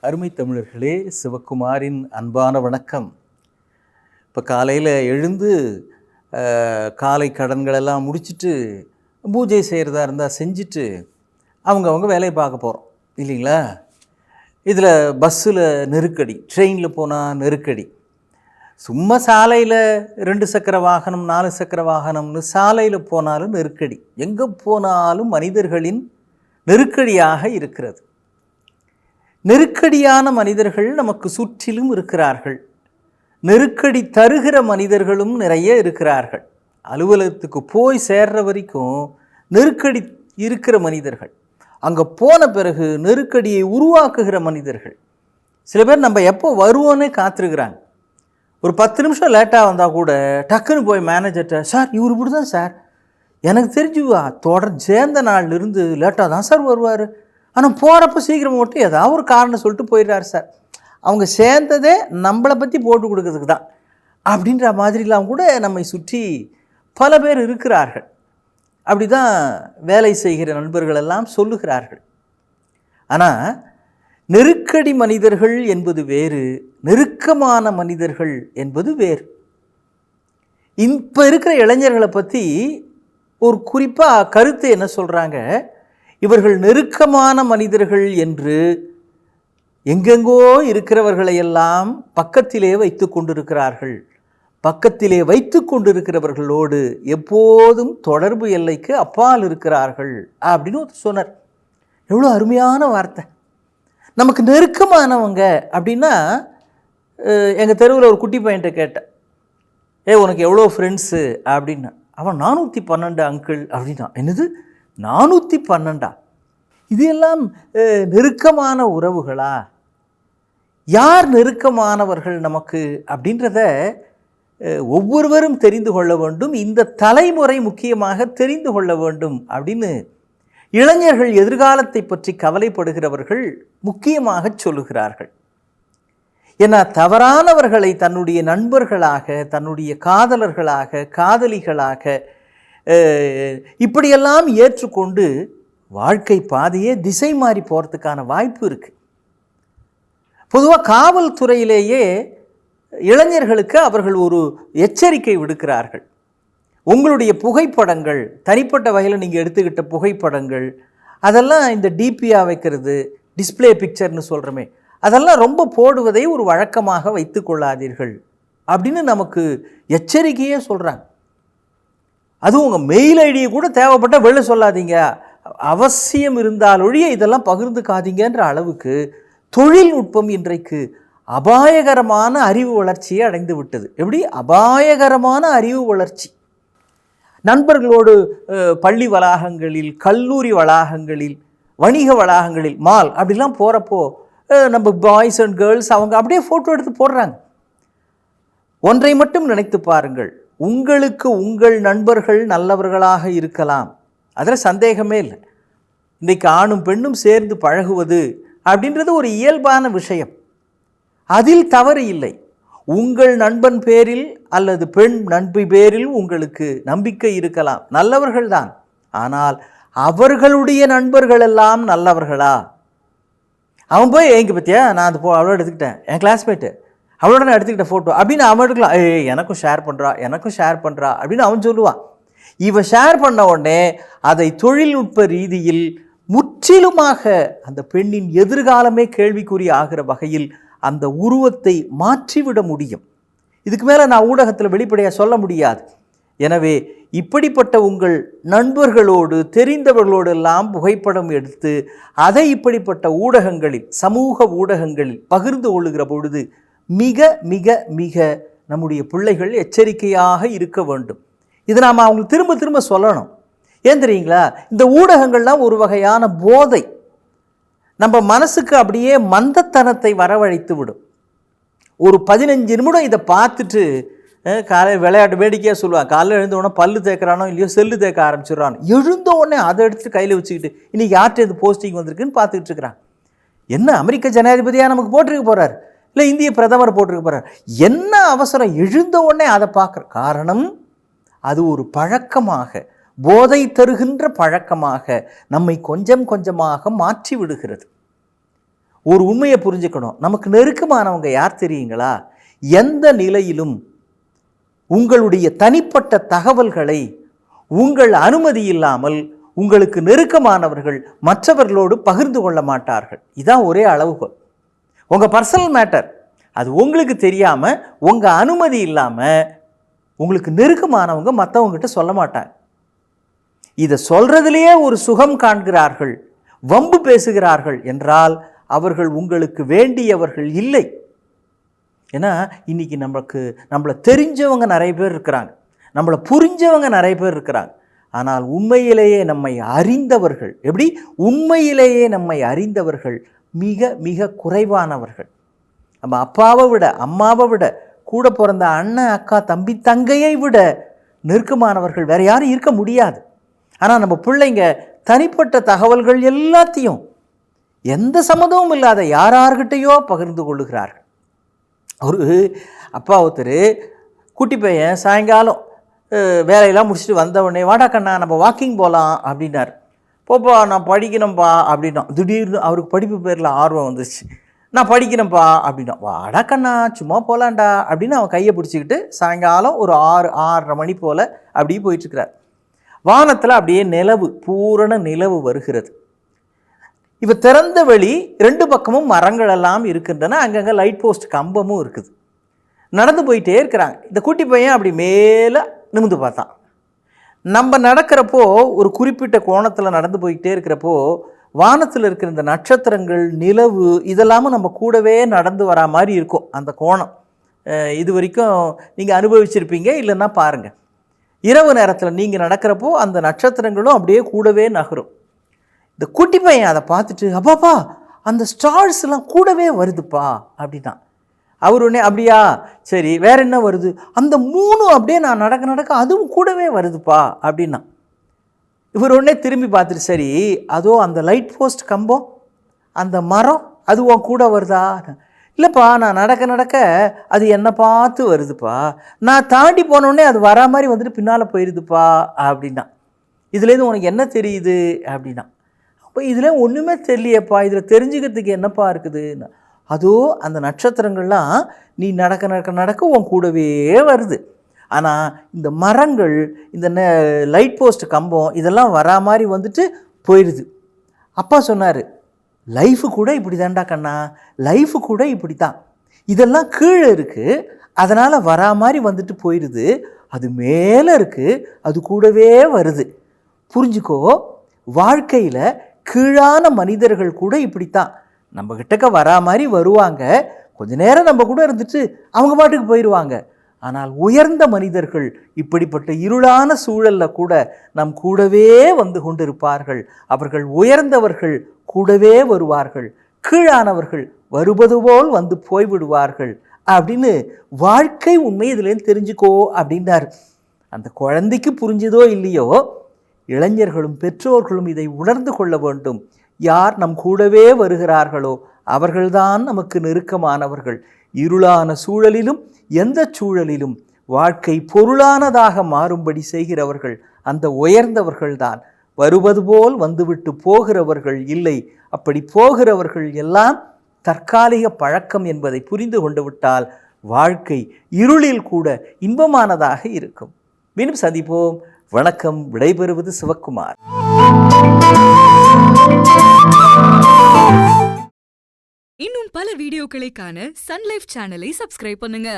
அருமை தமிழர்களே, சிவகுமாரின் அன்பான வணக்கம். இப்போ காலையில் எழுந்து காலை கடன்களெல்லாம் முடிச்சுட்டு பூஜை செய்கிறதா இருந்தால் செஞ்சுட்டு அவங்கவுங்க வேலையை பார்க்க போகிறோம் இல்லைங்களா? இதில் பஸ்ஸில் நெருக்கடி, ட்ரெயினில் போனால் நெருக்கடி, சும்மா சாலையில் 2 சக்கர வாகனம் 4 சக்கர வாகனம்னு சாலையில் போனாலும் நெருக்கடி, எங்கே போனாலும் மனிதர்களின் நெருக்கடியாக இருக்கிறது. நெருக்கடியான மனிதர்கள் நமக்கு சுற்றிலும் இருக்கிறார்கள். நெருக்கடி தருகிற மனிதர்களும் நிறைய இருக்கிறார்கள். அலுவலகத்துக்கு போய் சேர்ற வரைக்கும் நெருக்கடி இருக்கிற மனிதர்கள், அங்கே போன பிறகு நெருக்கடியை உருவாக்குகிற மனிதர்கள். சில பேர் நம்ம எப்போ வருவோன்னே காத்திருக்கிறாங்க. ஒரு 10 நிமிஷம் லேட்டாக வந்தால் கூட டக்குன்னு போய் மேனேஜர்கிட்ட, சார் இவர் இப்படி தான் சார், எனக்கு தெரிஞ்சுவா சேர்ந்த நாள்லேருந்து லேட்டாக தான் சார் வருவார், ஆனால் போகிறப்ப சீக்கிரம் மட்டும் ஏதாவது ஒரு காரணம் சொல்லிட்டு போயிடுறாரு சார். அவங்க சேர்ந்ததே நம்மளை பற்றி போட்டு கொடுக்கறதுக்கு தான் அப்படின்ற மாதிரிலாம் கூட நம்மை சுற்றி பல பேர் இருக்கிறார்கள். அப்படி தான் வேலை செய்கிற நண்பர்களெல்லாம் சொல்லுகிறார்கள். ஆனால் நெருக்கடி மனிதர்கள் என்பது வேறு, நெருக்கமான மனிதர்கள் என்பது வேறு. இப்போ இருக்கிற இளைஞர்களை பற்றி ஒரு குறிப்பாக கருத்து என்ன சொல்கிறாங்க, இவர்கள் நெருக்கமான மனிதர்கள் என்று எங்கெங்கோ இருக்கிறவர்களையெல்லாம் பக்கத்திலே வைத்து கொண்டிருக்கிறார்கள். பக்கத்திலே வைத்து கொண்டிருக்கிறவர்களோடு எப்போதும் தொடர்பு எல்லைக்கு அப்பால் இருக்கிறார்கள் அப்படின்னு சொன்னார். எவ்வளோ அருமையான வார்த்தை. நமக்கு நெருக்கமானவங்க அப்படின்னா, எங்கள் தெருவில் ஒரு குட்டி பையன்கிட்ட கேட்டேன், உனக்கு எவ்வளோ ஃப்ரெண்ட்ஸு அப்படின்னா, அவன் 412 அங்கிள் அப்படின்னா. என்னது 412? இது எல்லாம் நெருக்கமான உறவுகளா? யார் நெருக்கமானவர்கள் நமக்கு அப்படின்றத ஒவ்வொருவரும் தெரிந்து கொள்ள வேண்டும். இந்த தலைமுறை முக்கியமாக தெரிந்து கொள்ள வேண்டும் அப்படின்னு இளைஞர்கள், எதிர்காலத்தை பற்றி கவலைப்படுகிறவர்கள் முக்கியமாக சொல்லுகிறார்கள். ஏன்னா தவறானவர்களை தன்னுடைய நண்பர்களாக, தன்னுடைய காதலர்களாக, காதலிகளாக இப்படியெல்லாம் ஏற்றுக்கொண்டு வாழ்க்கை பாதையே திசை மாறி போகிறதுக்கான வாய்ப்பு இருக்குது. பொதுவாக காவல்துறையிலேயே இளைஞர்களுக்கு அவர்கள் ஒரு எச்சரிக்கை விடுக்கிறார்கள். உங்களுடைய புகைப்படங்கள், தனிப்பட்ட வகையில் நீங்கள் எடுத்துக்கிட்ட புகைப்படங்கள், அதெல்லாம் இந்த டிபியாக வைக்கிறது, டிஸ்பிளே பிக்சர்னு சொல்கிறோமே, அதெல்லாம் ரொம்ப போடுவதை ஒரு வழக்கமாக வைத்து கொள்ளாதீர்கள் அப்படின்னு நமக்கு எச்சரிக்கையே சொல்கிறாங்க. அதுவும் உங்கள் மெயில் ஐடியை கூட தேவைப்பட்ட வெளில சொல்லாதீங்க, அவசியம் இருந்தால் ஒழிய இதெல்லாம் பகிர்ந்துக்காதீங்கன்ற அளவுக்கு தொழில்நுட்பம் இன்றைக்கு அபாயகரமான அறிவு வளர்ச்சியை அடைந்து விட்டது. எப்படி அபாயகரமான அறிவு வளர்ச்சி? நண்பர்களோடு பள்ளி வளாகங்களில், கல்லூரி வளாகங்களில், வணிக வளாகங்களில், மால் அப்படிலாம் போகிறப்போ நம்ம பாய்ஸ் அண்ட் கேர்ள்ஸ் அவங்க அப்படியே ஃபோட்டோ எடுத்து போடுறாங்க. ஒன்றை மட்டும் நினைத்து பாருங்கள், உங்களுக்கு உங்கள் நண்பர்கள் நல்லவர்களாக இருக்கலாம், அதில் சந்தேகமே இல்லை. இன்றைக்கு ஆணும் பெண்ணும் சேர்ந்து பழகுவது அப்படின்றது ஒரு இயல்பான விஷயம், அதில் தவறு இல்லை. உங்கள் நண்பன் பேரில் அல்லது பெண் நண்பி பேரில் உங்களுக்கு நம்பிக்கை இருக்கலாம், நல்லவர்கள்தான். ஆனால் அவர்களுடைய நண்பர்கள் எல்லாம் நல்லவர்களா? அவன் போய் எங்க பற்றியா நான் அந்த அவளோட எடுத்துக்கிட்டேன், என் கிளாஸ்மேட்டு அவளோட நான் எடுத்துக்கிட்ட ஃபோட்டோ அப்படின்னு அவன் எடுக்கலாம், எனக்கும் ஷேர் பண்ணுறா, எனக்கும் ஷேர் பண்ணுறா அப்படின்னு அவன் சொல்லுவான். இவன் ஷேர் பண்ண உடனே அதை தொழில்நுட்ப ரீதியில் முற்றிலுமாக அந்த பெண்ணின் எதிர்காலமே கேள்விக்குறி ஆகிற வகையில் அந்த உருவத்தை மாற்றிவிட முடியும். இதுக்கு மேலே நான் ஊடகத்தில் வெளிப்படையாக சொல்ல முடியாது. எனவே இப்படிப்பட்ட உங்கள் நண்பர்களோடு, தெரிந்தவர்களோடு எல்லாம் புகைப்படம் எடுத்து அதை இப்படிப்பட்ட ஊடகங்களில், சமூக ஊடகங்களில் பகிர்ந்து கொள்ளுகிற பொழுது மிக மிக மிக நம்முடைய பிள்ளைகள் எச்சரிக்கையாக இருக்க வேண்டும். இதை நாம் அவங்களுக்கு திரும்ப திரும்ப சொல்லணும். ஏன் தெரியுங்களா? இந்த ஊடகங்கள்லாம் ஒரு வகையான போதை, நம்ம மனசுக்கு அப்படியே மந்தத்தனத்தை வரவழைத்து விடும். ஒரு 15 நிமிடம் இதை பார்த்துட்டு காலையில் விளையாட்டு வேடிக்கையாக சொல்லுவாங்க, காலையில் எழுந்த உடனே பல்லு தேய்க்கிறானோ இல்லையோ செல்லு தேய்க்க ஆரம்பிச்சிடறானோ, எழுந்த உடனே அதை எடுத்துட்டு கையில் வச்சுக்கிட்டு இன்றைக்கி யார்கிட்ட இது போஸ்டிங் வந்திருக்குன்னு பார்த்துக்கிட்டு இருக்கிறான். என்ன அமெரிக்க ஜனாதிபதியாக நமக்கு போட்டிருக்க போகிறார், இல்லை இந்திய பிரதமர் போட்டிருக்க போகிறார், என்ன அவசரம் எழுந்த உடனே அதை பார்க்குற காரணம்? அது ஒரு பழக்கமாக, போதை தருகின்ற பழக்கமாக நம்மை கொஞ்சம் கொஞ்சமாக மாற்றி விடுகிறது. ஒரு உண்மையை புரிஞ்சுக்கணும். நமக்கு நெருக்கமானவங்க யார் தெரியுங்களா? எந்த நிலையிலும் உங்களுடைய தனிப்பட்ட தகவல்களை உங்கள் அனுமதி இல்லாமல் உங்களுக்கு நெருக்கமானவர்கள் மற்றவர்களோடு பகிர்ந்து கொள்ள மாட்டார்கள். இதான் ஒரே அளவுகோல். உங்கள் பர்சனல் மேட்டர் அது உங்களுக்கு தெரியாமல், உங்கள் அனுமதி இல்லாமல் உங்களுக்கு நெருக்கமானவங்க மற்றவங்ககிட்ட சொல்ல மாட்டாங்க. இதை சொல்கிறதுலேயே ஒரு சுகம் காண்கிறார்கள், வம்பு பேசுகிறார்கள் என்றால் அவர்கள் உங்களுக்கு வேண்டியவர்கள் இல்லை. ஏன்னா இன்றைக்கி நம்மளை தெரிஞ்சவங்க நிறைய பேர் இருக்கிறாங்க, நம்மளை புரிஞ்சவங்க நிறைய பேர் இருக்கிறாங்க. ஆனால் உண்மையிலேயே நம்மை அறிந்தவர்கள், எப்படி உண்மையிலேயே நம்மை அறிந்தவர்கள் மிக மிக குறைவானவர்கள். நம்ம அப்பாவை விட, அம்மாவை விட, கூட பிறந்த அண்ணன், அக்கா, தம்பி, தங்கையை விட நெருக்கமானவர்கள் வேறு யாரும் இருக்க முடியாது. ஆனால் நம்ம பிள்ளைங்க தனிப்பட்ட தகவல்கள் எல்லாத்தையும் எந்த சம்மதமும் இல்லாத யார்கிட்டையோ பகிர்ந்து கொள்ளுகிறார்கள். ஒரு அப்பா ஒருத்தர் குட்டி பையன் சாயங்காலம் வேலையெல்லாம் முடிச்சுட்டு வந்தவுடனே, வாடா கண்ணா நம்ம வாக்கிங் போகலாம் அப்படின்னார். போப்பா நான் படிக்கணும்ப்பா அப்படின்னா. திடீர்னு அவருக்கு படிப்பு பேரில் ஆர்வம் வந்துச்சு. நான் படிக்கணும்ப்பா அப்படின்னா. வாடா கண்ணா சும்மா போகலான்டா அப்படின்னு அவன் கையை பிடிச்சிக்கிட்டு சாயங்காலம் ஒரு 6-6:30 மணி போல் அப்படியே போயிட்டுருக்கிறார். வானத்தில் அப்படியே நிலவு, பூரண நிலவு வருகிறது. இப்போ திறந்த வெளி, 2 பக்கமும் மரங்கள் எல்லாம் இருக்கின்றன, அங்கங்கே லைட் போஸ்ட் கம்பமும் இருக்குது. நடந்து போயிட்டே இருக்கிறாங்க. இந்த குட்டி பையன் அப்படி மேலே நிமிந்து பார்த்தான். நம்ம நடக்கிறப்போ ஒரு குறிப்பிட்ட கோணத்தில் நடந்து போய்கிட்டே இருக்கிறப்போ வானத்தில் இருக்கிற இந்த நட்சத்திரங்கள், நிலவு இதெல்லாமும் நம்ம கூடவே நடந்து வரா மாதிரி இருக்கும். அந்த கோணம் இது வரைக்கும் நீங்கள் அனுபவிச்சிருப்பீங்க, இல்லைன்னா பாருங்கள். இரவு நேரத்தில் நீங்கள் நடக்கிறப்போ அந்த நட்சத்திரங்களும் அப்படியே கூடவே நகரும். இந்த குட்டி பையன் அதை பார்த்துட்டு, அப்பாப்பா அந்த ஸ்டார்ஸ்லாம் கூடவே வருதுப்பா அப்படின்னா. அவர் உடனே, அப்படியா சரி வேற என்ன வருது? அந்த 3 அப்படியே நான் நடக்க நடக்க அதுவும் கூடவே வருதுப்பா அப்படின்னா. இவர் உடனே திரும்பி பார்த்துட்டு, சரி அதோ அந்த லைட் போஸ்ட் கம்பம், அந்த மரம் அதுவும் கூட வருதா? இல்லைப்பா நான் நடக்க நடக்க அது என்னை பார்த்து வருதுப்பா, நான் தாண்டி போனோடனே அது வரா மாதிரி வந்துட்டு பின்னால் போயிடுதுப்பா அப்படின்னா. இதுலேருந்து உனக்கு என்ன தெரியுது அப்படின்னா. அப்போ இதில் ஒன்றுமே தெரியலையப்பா, இதில் தெரிஞ்சுக்கிறதுக்கு என்னப்பா இருக்குதுன்னா. அதோ அந்த நட்சத்திரங்கள்லாம் நீ நடக்க நடக்க நடக்க உன் கூடவே வருது. ஆனால் இந்த மரங்கள், இந்த லைட் போஸ்ட் கம்பம் இதெல்லாம் வரா மாதிரி வந்துட்டு போயிடுது. அப்பா சொன்னார், லைஃபு கூட இப்படி தான்டா கண்ணா, லைஃபு கூட இப்படி தான். இதெல்லாம் கீழே இருக்குது, அதனால் வரா மாதிரி வந்துட்டு போயிடுது. அது மேலே இருக்குது, அது கூடவே வருது. புரிஞ்சுக்கோ, வாழ்க்கையில் கீழான மனிதர்கள் கூட இப்படித்தான். நம்ம கிட்டக்க வரா மாதிரி வருவாங்க, கொஞ்ச நேரம் நம்ம கூட இருந்துட்டு அவங்க பாட்டுக்கு போயிடுவாங்க. ஆனால் உயர்ந்த மனிதர்கள் இப்படிப்பட்ட இருளான சூழலில் கூட நம் கூடவே வந்து கொண்டிருப்பார்கள். அவர்கள் உயர்ந்தவர்கள் கூடவே வருவார்கள், கீழானவர்கள் வருவது போல் வந்து போய்விடுவார்கள் அப்படின்னு வாழ்க்கை உண்மை இதுலேருந்து தெரிஞ்சுக்கோ அப்படின்னார். அந்த குழந்தைக்கு புரிஞ்சதோ இல்லையோ, இளைஞர்களும் பெற்றோர்களும் இதை உணர்ந்து கொள்ள வேண்டும். யார் நம் கூடவே வருகிறார்களோ அவர்கள்தான் நமக்கு நெருக்கமானவர்கள். இருளான சூழலிலும் எந்த சூழலிலும் வாழ்க்கை பொருளானதாக மாறும்படி செய்கிறவர்கள் அந்த உயர்ந்தவர்கள்தான். வருவது போல் வந்துவிட்டு போகிறவர்கள் இல்லை. அப்படி போகிறவர்கள் எல்லாம் தற்காலிக பழக்கம் என்பதை புரிந்து கொண்டு விட்டால் வாழ்க்கை இருளில் கூட இன்பமானதாக இருக்கும். மீண்டும் சந்திப்போம். வணக்கம். விடைபெறுவது சிவக்குமார். இன்னும் பல வீடியோக்களை காண சன் லைஃப் சேனலை சப்ஸ்கிரைப் பண்ணுங்க.